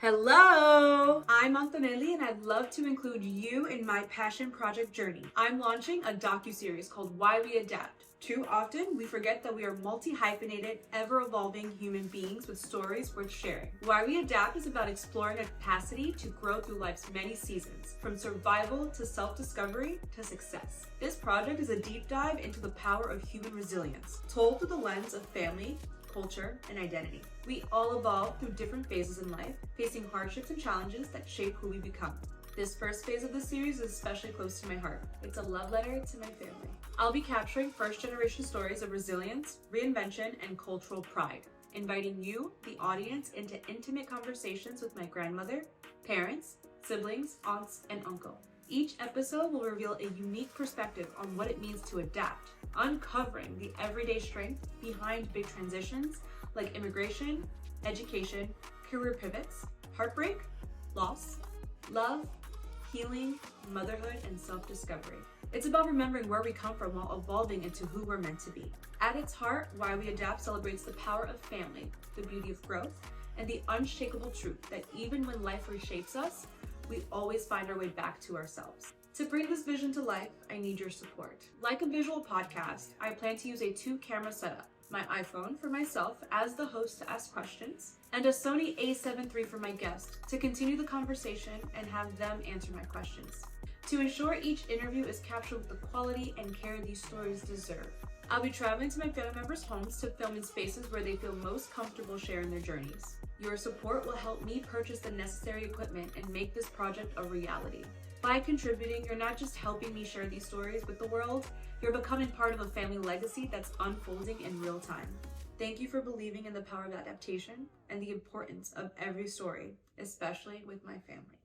Hello! I'm Antonelli and I'd love to include you in my passion project journey. I'm launching a docu-series called Why We Adapt. Too often, we forget that we are multi-hyphenated, ever-evolving human beings with stories worth sharing. Why We Adapt is about exploring a capacity to grow through life's many seasons, from survival to self-discovery to success. This project is a deep dive into the power of human resilience, told through the lens of family, culture, and identity. We all evolve through different phases in life, facing hardships and challenges that shape who we become. This first phase of the series is especially close to my heart. It's a love letter to my family. I'll be capturing first-generation stories of resilience, reinvention, and cultural pride, inviting you, the audience, into intimate conversations with my grandmother, parents, siblings, aunts, and uncle. Each episode will reveal a unique perspective on what it means to adapt, uncovering the everyday strength behind big transitions like immigration, education, career pivots, heartbreak, loss, love, healing, motherhood, and self-discovery. It's about remembering where we come from while evolving into who we're meant to be. At its heart, Why We Adapt celebrates the power of family, the beauty of growth, and the unshakable truth that even when life reshapes us, we always find our way back to ourselves. To bring this vision to life, I need your support. Like a visual podcast, I plan to use a 2-camera setup, my iPhone for myself as the host to ask questions, and a Sony a7 III for my guest to continue the conversation and have them answer my questions. To ensure each interview is captured with the quality and care these stories deserve, I'll be traveling to my family members' homes to film in spaces where they feel most comfortable sharing their journeys. Your support will help me purchase the necessary equipment and make this project a reality. By contributing, you're not just helping me share these stories with the world, you're becoming part of a family legacy that's unfolding in real time. Thank you for believing in the power of adaptation and the importance of every story, especially with my family.